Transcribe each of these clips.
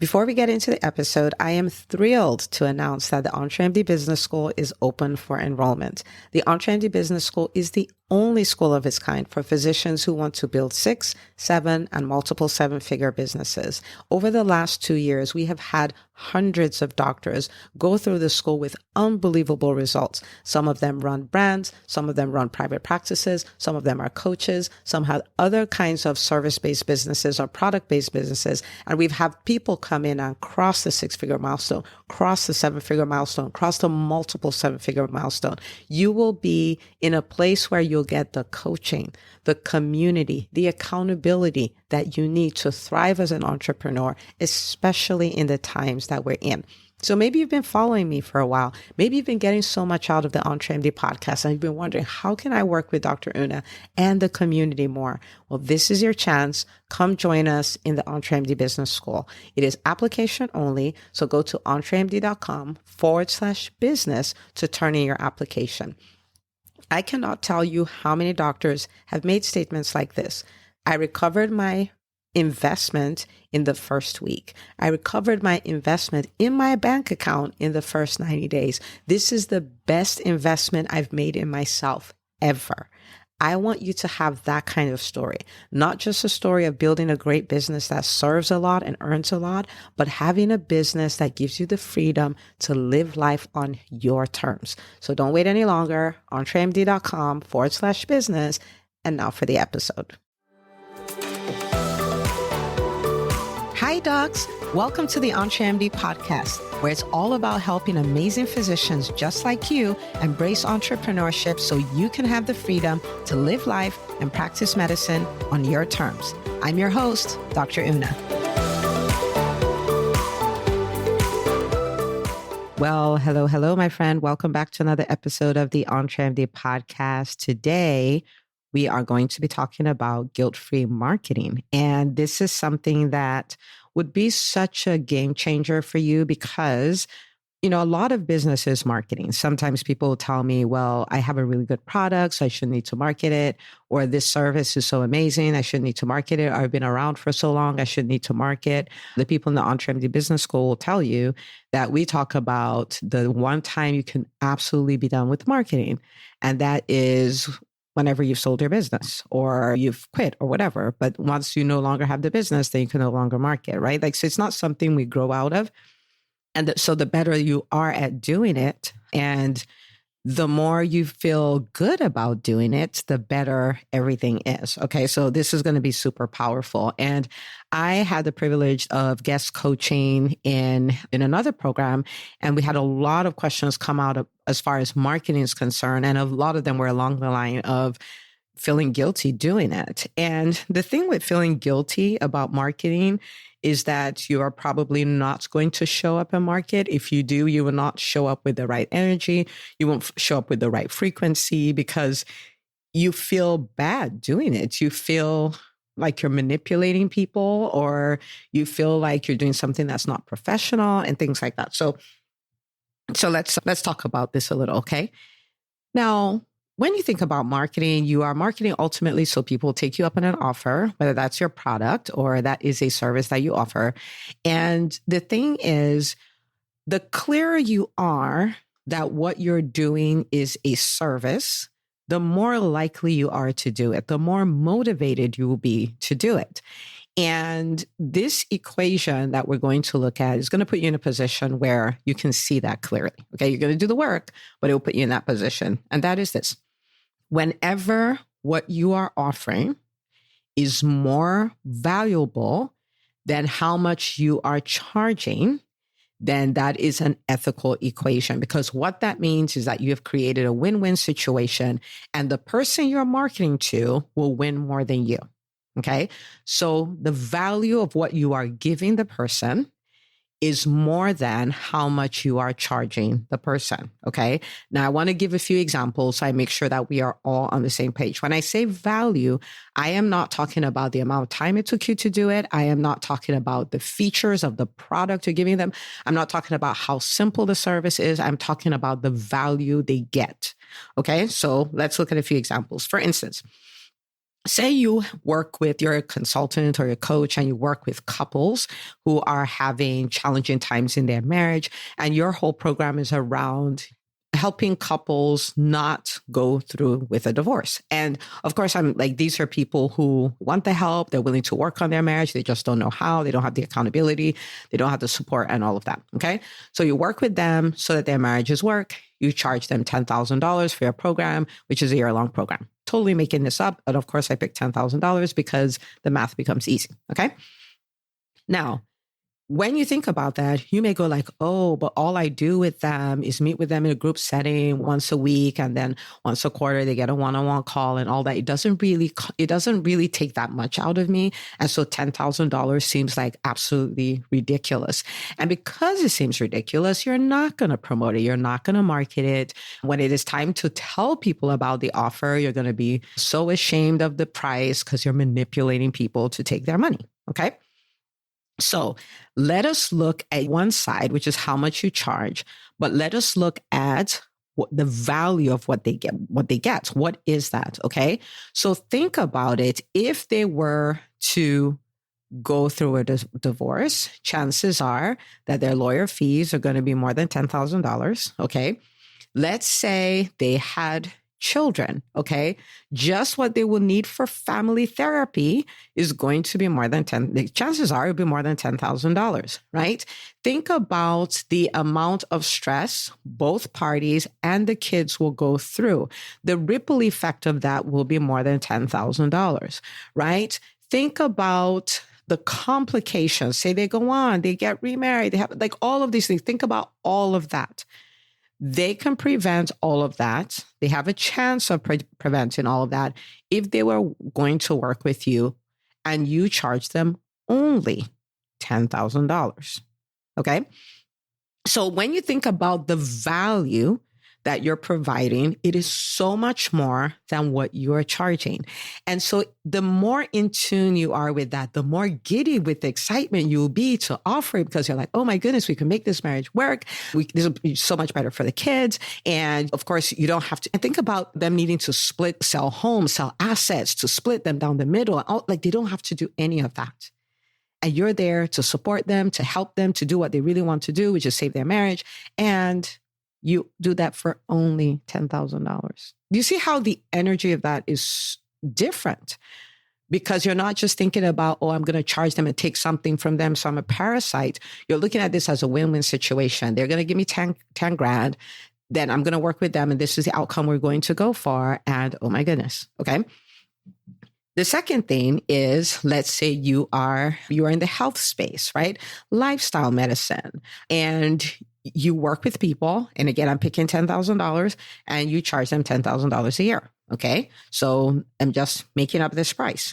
Before we get into the episode, I am thrilled to announce that the EntreMD Business School is open for enrollment. The EntreMD Business School is the only school of its kind for physicians who want to build 6, 7, and multiple 7-figure businesses. Over the last 2 years, we have had hundreds of doctors go through the school with unbelievable results. Some of them run brands, some of them run private practices, some of them are coaches, some have other kinds of service-based businesses or product-based businesses. And we've had people come in and cross the 6-figure milestone, cross the 7-figure milestone, cross the multiple 7-figure milestone. You will be in a place where you'll get the coaching, the community, the accountability that you need to thrive as an entrepreneur, especially in the times that we're in. So maybe you've been following me for a while. Maybe you've been getting so much out of the EntreMD podcast and you've been wondering, how can I work with Dr. Una and the community more? Well, this is your chance. Come join us in the EntreMD Business School. It is application only. So go to entremd.com/business to turn in your application. I cannot tell you how many doctors have made statements like this. I recovered my investment in the first week. I recovered my investment in my bank account in the first 90 days. This is the best investment I've made in myself ever. I want you to have that kind of story, not just a story of building a great business that serves a lot and earns a lot, but having a business that gives you the freedom to live life on your terms. So don't wait any longer. entremd.com/business. And now for the episode. Hi, docs. Welcome to the EntreMD Podcast, where it's all about helping amazing physicians just like you embrace entrepreneurship so you can have the freedom to live life and practice medicine on your terms. I'm your host, Dr. Una. Well, hello, my friend. Welcome back to another episode of the EntreMD Podcast. Today, we are going to be talking about guilt-free marketing. And this is something that would be such a game changer for you because, a lot of business is marketing. Sometimes people tell me, well, I have a really good product, so I shouldn't need to market it. Or this service is so amazing, I shouldn't need to market it. Or I've been around for so long, I shouldn't need to market. The people in the EntreMD Business School will tell you that we talk about the one time you can absolutely be done with marketing. And that is whenever you've sold your business or you've quit or whatever. But once you no longer have the business, then you can no longer market, right? So it's not something we grow out of. And so the better you are at doing it and the more you feel good about doing it, the better everything is. Okay. So this is going to be super powerful. And I had the privilege of guest coaching in another program, and we had a lot of questions come out of, as far as marketing is concerned. And a lot of them were along the line of feeling guilty doing it. And the thing with feeling guilty about marketing is that you are probably not going to show up and market. If you do, you will not show up with the right energy. You won't show up with the right frequency because you feel bad doing it. You feel like you're manipulating people, or you feel like you're doing something that's not professional and things like that. So let's talk about this a little, okay? Now, when you think about marketing, you are marketing ultimately so people take you up on an offer, whether that's your product or that is a service that you offer. And the thing is, the clearer you are that what you're doing is a service, the more likely you are to do it, the more motivated you will be to do it. And this equation that we're going to look at is going to put you in a position where you can see that clearly. Okay, you're going to do the work, but it will put you in that position. And that is this. Whenever what you are offering is more valuable than how much you are charging, then that is an ethical equation. Because what that means is that you have created a win-win situation and the person you're marketing to will win more than you. Okay. So the value of what you are giving the person is more than how much you are charging the person. Okay. Now I want to give a few examples so I make sure that we are all on the same page. When I say value, I am not talking about the amount of time it took you to do it. I am not talking about the features of the product you're giving them. I'm not talking about how simple the service is. I'm talking about the value they get. Okay. So let's look at a few examples. For instance, say you work with, you're a consultant or a coach, and you work with couples who are having challenging times in their marriage, and your whole program is around helping couples not go through with a divorce. And of course, I'm like, these are people who want the help. They're willing to work on their marriage. They just don't know how. They don't have the accountability. They don't have the support and all of that. Okay. So you work with them so that their marriages work. You charge them $10,000 for your program, which is a year-long program. Totally making this up. But of course, I picked $10,000 because the math becomes easy. Okay. Now, when you think about that, you may go like, oh, but all I do with them is meet with them in a group setting once a week. And then once a quarter, they get a one-on-one call and all that. It doesn't really take that much out of me. And so $10,000 seems like absolutely ridiculous. And because it seems ridiculous, you're not going to promote it. You're not going to market it. When it is time to tell people about the offer, you're going to be so ashamed of the price because you're manipulating people to take their money. Okay. So let us look at one side, which is how much you charge, but let us look at the value of what they get. What is that? Okay. So think about it. If they were to go through a divorce, chances are that their lawyer fees are going to be more than $10,000. Okay. Let's say they had children, okay? Just what they will need for family therapy is going to be the chances are it'll be more than $10,000, right? Think about the amount of stress both parties and the kids will go through. The ripple effect of that will be more than $10,000, right? Think about the complications. Say they go on, they get remarried, they have like all of these things. Think about all of that. They can prevent all of that. They have a chance of preventing all of that if they were going to work with you and you charge them only $10,000. Okay. So when you think about the value that you're providing, it is so much more than what you are charging. And so the more in tune you are with that, the more giddy with the excitement you'll be to offer it because you're like, oh my goodness, we can make this marriage work. This will be so much better for the kids. And of course, you don't have to think about them needing to sell homes, sell assets, to split them down the middle. Like they don't have to do any of that. And you're there to support them, to help them to do what they really want to do, which is save their marriage. And you do that for only $10,000. Do you see how the energy of that is different? Because you're not just thinking about, oh, I'm going to charge them and take something from them, so I'm a parasite. You're looking at this as a win-win situation. They're going to give me 10 grand. Then I'm going to work with them. And this is the outcome we're going to go for. And oh my goodness. Okay. The second thing is, let's say you are in the health space, right? Lifestyle medicine. And you work with people. And again, I'm picking $10,000 and you charge them $10,000 a year. Okay. So I'm just making up this price.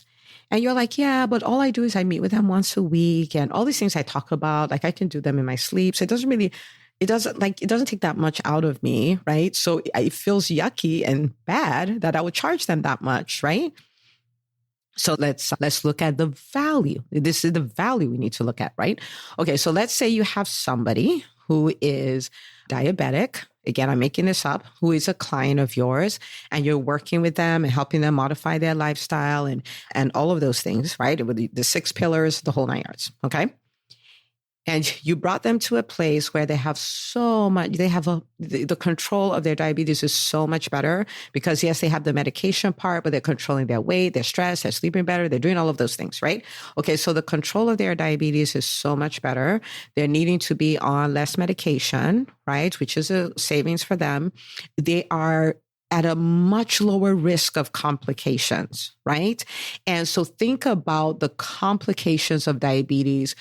And you're like, yeah, but all I do is I meet with them once a week and all these things I talk about, like I can do them in my sleep. So it doesn't take that much out of me. Right. So it feels yucky and bad that I would charge them that much. Right. So let's look at the value. This is the value we need to look at, right? Okay, so let's say you have somebody who is diabetic. Again, I'm making this up, who is a client of yours, and you're working with them and helping them modify their lifestyle and all of those things, right? With the 6 pillars, the whole 9 yards, okay? And you brought them to a place where they have so much, the control of their diabetes is so much better because yes, they have the medication part, but they're controlling their weight, their stress, they're sleeping better, they're doing all of those things, right? Okay, so the control of their diabetes is so much better. They're needing to be on less medication, right? Which is a savings for them. They are at a much lower risk of complications, right? And so think about the complications of diabetes,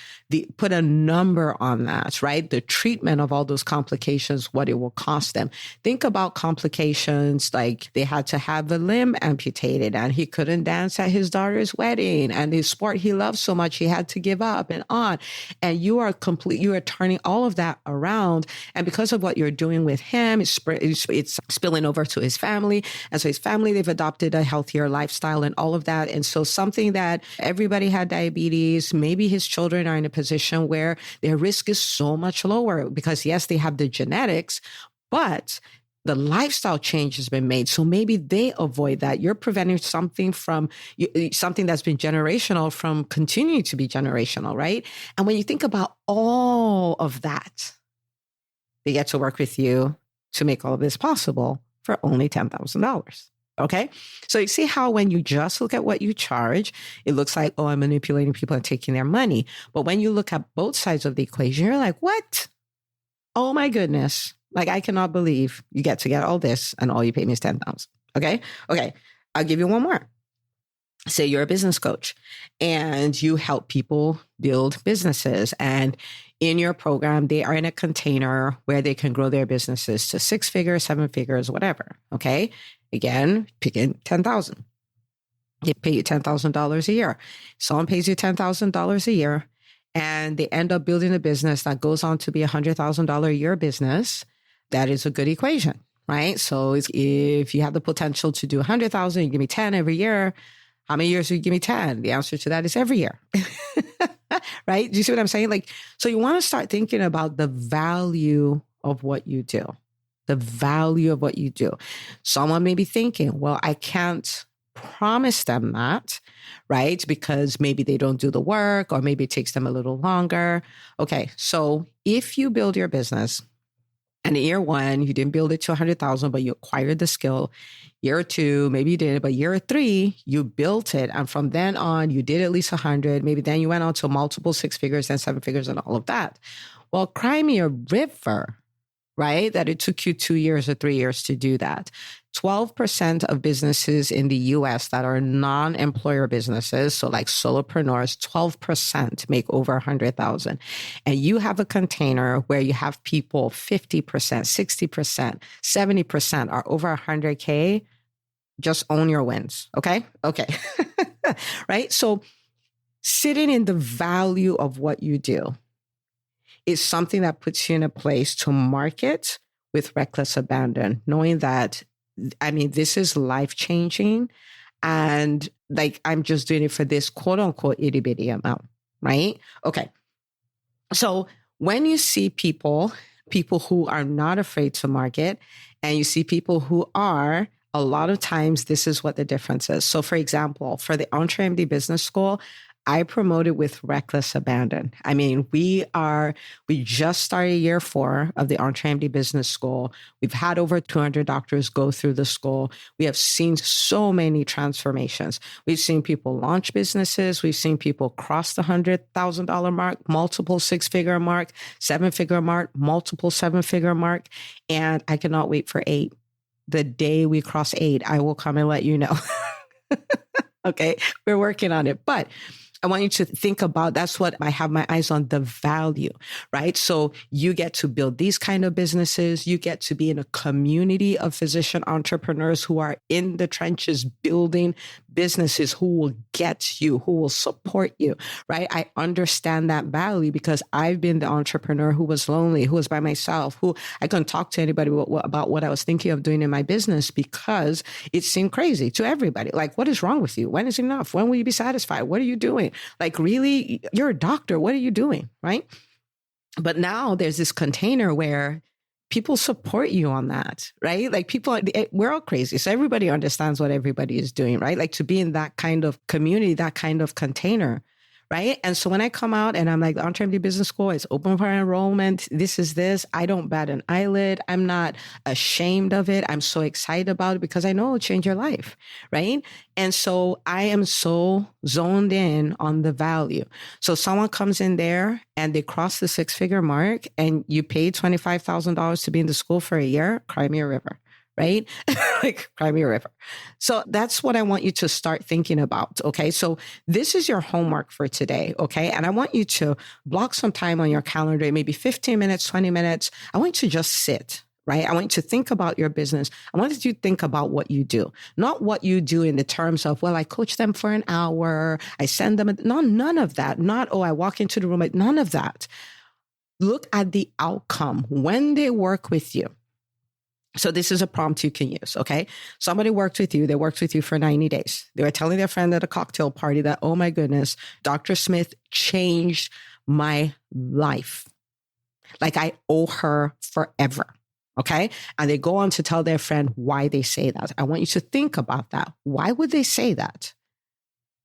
put a number on that, right? The treatment of all those complications, what it will cost them. Think about complications like they had to have a limb amputated and he couldn't dance at his daughter's wedding and the sport he loved so much he had to give up and on. And you are turning all of that around. And because of what you're doing with him, it's spilling over to his family. And so his family, they've adopted a healthier lifestyle and all of that. And so something that everybody had diabetes, maybe his children are in a position where their risk is so much lower because yes, they have the genetics, but the lifestyle change has been made. So maybe they avoid that. You're preventing something that's been generational from continuing to be generational, right? And when you think about all of that, they get to work with you to make all of this possible for only $10,000. Okay. So you see how when you just look at what you charge, it looks like, oh, I'm manipulating people and taking their money. But when you look at both sides of the equation, you're like, what? Oh my goodness. Like, I cannot believe you get to get all this and all you pay me is $10,000. Okay. Okay. I'll give you one more. Say you're a business coach and you help people build businesses, and in your program, they are in a container where they can grow their businesses to 6 figures, 7 figures, whatever. Okay. Again, picking 10,000. They pay you $10,000 a year. Someone pays you $10,000 a year and they end up building a business that goes on to be $100,000 a year business. That is a good equation, right? So if you have the potential to do 100,000, you give me 10 every year. How many years do you give me 10? The answer to that is every year, right? Do you see what I'm saying? Like, so you want to start thinking about the value of what you do, the value of what you do. Someone may be thinking, well, I can't promise them that, right? Because maybe they don't do the work, or maybe it takes them a little longer. Okay. So if you build your business and in year 1, you didn't build it to 100,000, but you acquired the skill. Year 2, maybe you did it, but year 3, you built it. And from then on, you did at least 100. Maybe then you went on to multiple 6 figures and 7 figures and all of that. Well, cry me a river, right? That it took you 2 years or 3 years to do that. 12% of businesses in the US that are non-employer businesses, so like solopreneurs, 12% make over 100,000. And you have a container where you have people 50%, 60%, 70% are over 100K. Just own your wins. Okay. Okay. Right. So sitting in the value of what you do is something that puts you in a place to market with reckless abandon, knowing that, I mean, this is life-changing, and like, I'm just doing it for this quote unquote itty bitty amount, right? Okay. So when you see people who are not afraid to market, and you see people who are, a lot of times this is what the difference is. So for example, for the EntreMD Business School, I promoted with reckless abandon. I mean, we just started year 4 of the EntreMD Business School. We've had over 200 doctors go through the school. We have seen so many transformations. We've seen people launch businesses. We've seen people cross the $100,000 mark, multiple 6-figure mark, 7-figure mark, multiple 7-figure mark. And I cannot wait for 8. The day we cross 8, I will come and let you know. Okay, we're working on it. But I want you to think about, that's what I have my eyes on, the value, right? So you get to build these kind of businesses. You get to be in a community of physician entrepreneurs who are in the trenches building businesses, who will get you, who will support you, right? I understand that value because I've been the entrepreneur who was lonely, who was by myself, who I couldn't talk to anybody about what I was thinking of doing in my business because it seemed crazy to everybody. Like, what is wrong with you? When is enough? When will you be satisfied? What are you doing? Like, really, you're a doctor. What are you doing? Right? But now there's this container where people support you on that, right? Like, we're all crazy. So everybody understands what everybody is doing, right? Like, to be in that kind of community, that kind of container, right? And so when I come out and I'm like, the EntreMD Business School is open for enrollment. This is this. I don't bat an eyelid. I'm not ashamed of it. I'm so excited about it because I know it'll change your life, right? And so I am so zoned in on the value. So someone comes in there and they cross the 6-figure mark and you pay $25,000 to be in the school for a year, cry me a river. Right? Like, cry me a river. So that's what I want you to start thinking about. Okay. So this is your homework for today. Okay. And I want you to block some time on your calendar, maybe 15 minutes, 20 minutes. I want you to just sit. Right? I want you to think about your business. I want you to think about what you do, not what you do in the terms of, well, I coach them for an hour. I send them. None of that. Not, oh, I walk into the room. None of that. Look at the outcome when they work with you. So this is a prompt you can use, okay? Somebody worked with you. They worked with you for 90 days. They were telling their friend at a cocktail party that, oh my goodness, Dr. Smith changed my life. Like, I owe her forever. Okay. And they go on to tell their friend why they say that. I want you to think about that. Why would they say that?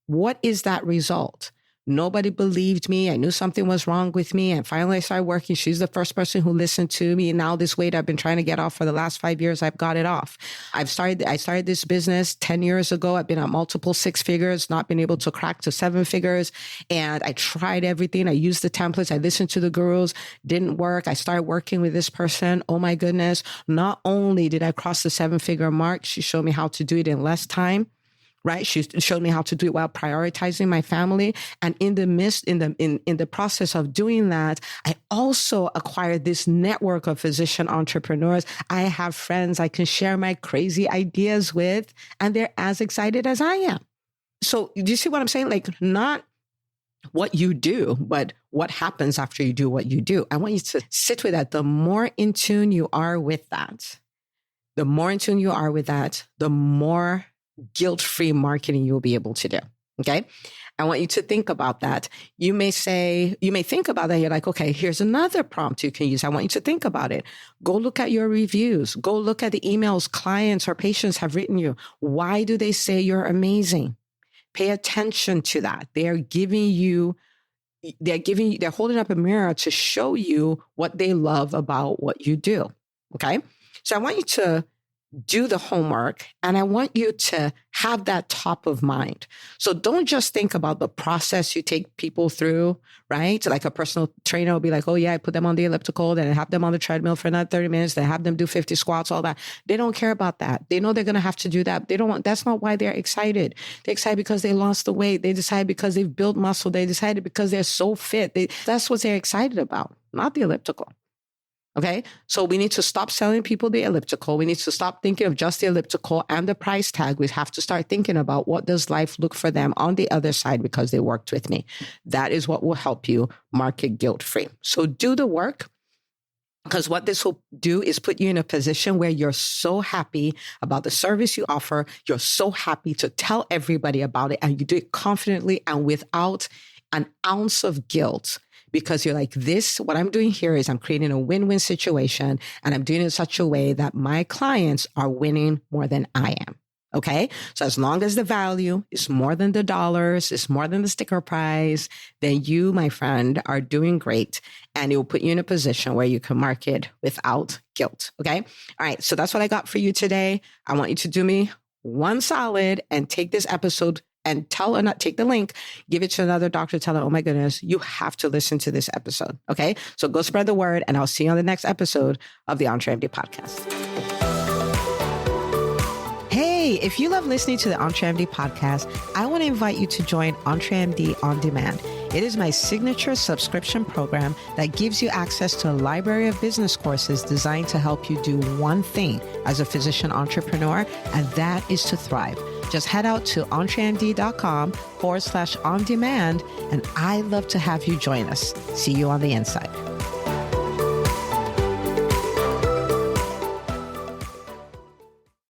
What is that result? Nobody believed me. I knew something was wrong with me. And finally I started working. She's the first person who listened to me. And now this weight I've been trying to get off for the last 5 years, I've got it off. I started this business 10 years ago. I've been at multiple 6 figures, not been able to crack to 7 figures. And I tried everything. I used the templates. I listened to the gurus. Didn't work. I started working with this person. Oh my goodness. Not only did I cross the 7-figure mark, she showed me how to do it in less time. Right? She showed me how to do it while prioritizing my family. And in the process of doing that, I also acquired this network of physician entrepreneurs. I have friends I can share my crazy ideas with, and they're as excited as I am. So do you see what I'm saying? Like, not what you do, but what happens after you do what you do. I want you to sit with that. The more in tune you are with that, the more guilt-free marketing you'll be able to do. Okay. I want you to think about that. You may think about that. You're like, okay, here's another prompt you can use. I want you to think about it. Go look at your reviews. Go look at the emails clients or patients have written you. Why do they say you're amazing? Pay attention to that. They're holding up a mirror to show you what they love about what you do. Okay. So I want you to do the homework, and I want you to have that top of mind. So don't just think about the process you take people through, right? Like a personal trainer will be like, oh yeah, I put them on the elliptical, then I have them on the treadmill for another 30 minutes, then I have them do 50 squats, all that. They don't care about that. They know they're going to have to do that. That's not why they're excited. They're excited because they lost the weight. They decide because they've built muscle. They decided because they're so fit. That's what they're excited about, not the elliptical. Okay. So we need to stop selling people the elliptical. We need to stop thinking of just the elliptical and the price tag. We have to start thinking about what does life look for them on the other side because they worked with me. That is what will help you market guilt-free. So do the work, because what this will do is put you in a position where you're so happy about the service you offer. You're so happy to tell everybody about it, and you do it confidently and without an ounce of guilt. Because you're like, what I'm doing here is I'm creating a win-win situation, and I'm doing it in such a way that my clients are winning more than I am. Okay. So as long as the value is more than the dollars, is more than the sticker price, then you, my friend, are doing great. And it will put you in a position where you can market without guilt. Okay. All right. So that's what I got for you today. I want you to do me one solid and take this episode and take the link, give it to another doctor, tell them, oh my goodness, you have to listen to this episode. Okay. So go spread the word, and I'll see you on the next episode of the EntreMD Podcast. Hey, if you love listening to the EntreMD Podcast, I want to invite you to join EntreMD On Demand. It is my signature subscription program that gives you access to a library of business courses designed to help you do one thing as a physician entrepreneur, and that is to thrive. Just head out to entremd.com/on-demand, and I'd love to have you join us. See you on the inside.